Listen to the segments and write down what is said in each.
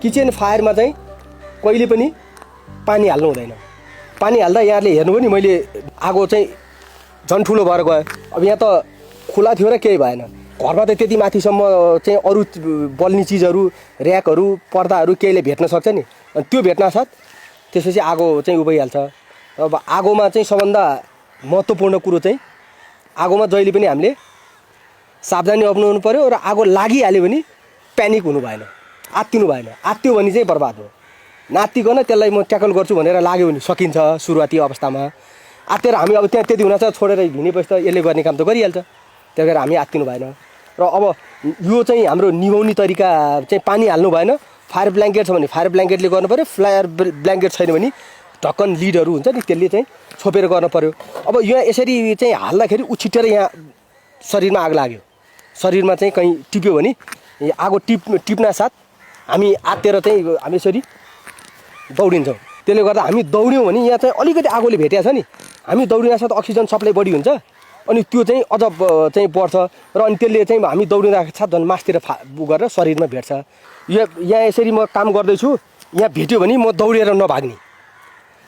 Kitchen फायरमा चाहिँ कहिले पनि पानी हाल्नु हुँदैन। पानी हाल्दा यहाँले हेर्नुभयो नि मैले आगो चाहिँ झन् ठुलो भएर गयो। अब यहाँ त खुला थियो र केही भएन। घरमा त त्यति माथिसम्म चाहिँ अरू बल्ने चिजहरू र्याकहरू पर्दाहरू केहीले भेट्न सक्छ नि। अनि त्यो भेट्न साथ त्यसपछि आगो चाहिँ उभइहाल्छ। अब आगोमा चाहिँ सबभन्दा महत्त्वपूर्ण कुरो चाहिँ आगोमा जहिले पनि हामीले सावधानी अपनाउनु पर्यो र आगो लागिहाल्यो भने प्यानिक हुनु भएन, आत्तिनु भएन। आत्तियो भने चाहिँ बर्बाद हो। नात्तिकन त्यसलाई म ट्याकल गर्छु भनेर लाग्यो भने सकिन्छ सुरुवाती अवस्थामा। आत्तेर हामी अब त्यहाँ त्यति हुनछ छोडेर हिँडेपछि त यसले गर्ने काम त गरिहाल्छ। त्यही भएर हामी आत्तिनु भएन। र अब यो चाहिँ हाम्रो निभाउने तरिका चाहिँ पानी हाल्नु भएन। फायर ब्ल्याङ्केट छ भने फायर ब्ल्याङ्केटले गर्नु पऱ्यो। फायर ब्ल्याङ्केट छैन भने ढक्कन लिडहरू हुन्छ नि त्यसले चाहिँ छोपेर गर्नु पऱ्यो। अब यहाँ यसरी चाहिँ हाल्दाखेरि उछिटेर यहाँ शरीरमा आग लाग्यो, शरीरमा चाहिँ कहीँ टिप्यो भने आगो टिप्न साथ हामी आत्तेर चाहिँ हामी यसरी दौडिन्छौँ। त्यसले गर्दा हामी दौड्यौँ भने यहाँ चाहिँ अलिकति आगोले भेटेको छ नि, हामी दौडिन साथ अक्सिजन सप्लाई बढी हुन्छ अनि त्यो चाहिँ अझ चाहिँ बढ्छ र अनि त्यसले चाहिँ हामी दौडिँदा साथ झन् मासतिर गरेर शरीरमा भेट्छ। यहाँ यसरी म काम गर्दैछु, यहाँ भेट्यो भने म दौडेर नभाग्ने।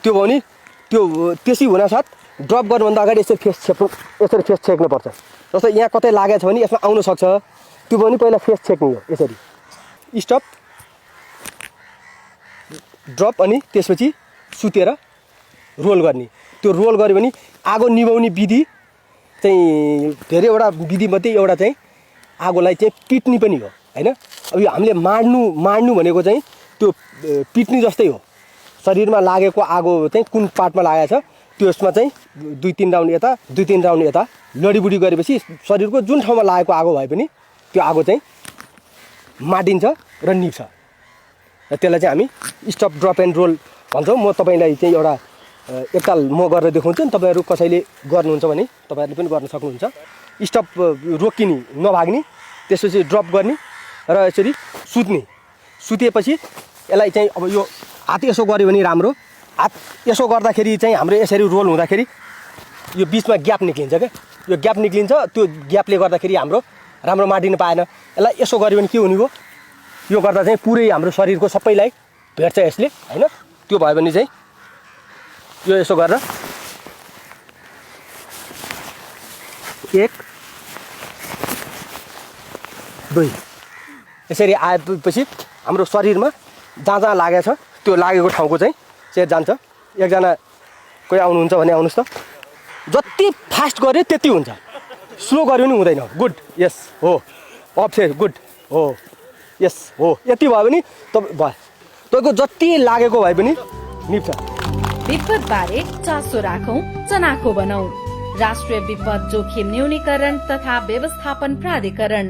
त्यो भयो भने त्यो त्यसै हुनसाथ ड्रप गर्नुभन्दा अगाडि यसरी फेस छेक्नुपर्छ। जस्तो यहाँ कतै लागेको छ भने यसमा आउन सक्छ, त्यो भयो भने पहिला फेस छेक्ने हो। यसरी स्टप ड्रप अनि त्यसपछि सुतेर रोल गर्ने। त्यो रोल गऱ्यो भने आगो निभाउने विधि चाहिँ धेरैवटा विधिमध्ये एउटा चाहिँ आगोलाई चाहिँ पिट्ने पनि हो हैन। अब यो हामीले माड्नु भनेको चाहिँ त्यो पिट्ने जस्तै हो। शरीरमा लागेको आगो चाहिँ कुन पार्टमा लागेको छ त्यसमा चाहिँ 2-3 राउन्ड यता 2-3 राउन्ड यता लडीबुडी गरेपछि शरीरको जुन ठाउँमा लागेको आगो भए पनि त्यो आगो चाहिँ माडिन्छ र निप्छ। र त्यसलाई चाहिँ हामी स्टप ड्रप एन्ड रोल भन्छौँ। म तपाईँलाई चाहिँ एउटा एकताल म गरेर देखाउँछु नि, तपाईँहरू कसैले गर्नुहुन्छ भने तपाईँहरूले पनि गर्न सक्नुहुन्छ। स्टप रोकिने नभाग्ने, त्यसपछि ड्रप गर्ने र यसरी सुत्ने। सुतेपछि यसलाई चाहिँ अब यो हात यसो गऱ्यो भने राम्रो। हात यसो गर्दाखेरि चाहिँ हाम्रो यसरी रोल हुँदाखेरि यो बिचमा ग्याप निक्लिन्छ क्या, यो ग्याप निक्लिन्छ। त्यो ग्यापले गर्दाखेरि हाम्रो राम्रो माडिन पाएन। यसलाई यसो गऱ्यो भने के हुने हो, यो गर्दा चाहिँ पुरै हाम्रो शरीरको सबैलाई भेट्छ यसले हैन। त्यो भयो भने चाहिँ यो यसो गरेर 1 2 यसरी आएपछि हाम्रो शरीरमा जहाँ जहाँ लागेको छ त्यो लागेको ठाउँको चाहिँ चेत जान्छ। एकजना कोही आउनुहुन्छ भने आउनुहोस् त। जति फास्ट गऱ्यो त्यति हुन्छ, स्लो गऱ्यो नि हुँदैन। गुड, यस हो, अफ से गुड हो, यस हो। यति भयो भने भयो, तपाईँको जति लागेको भए पनि निप्छ। विपदबारे चासो राखौं, चनाखो बनाऊ। राष्ट्रिय विपद जोखिम न्यूनीकरण तथा व्यवस्थापन प्राधिकरण।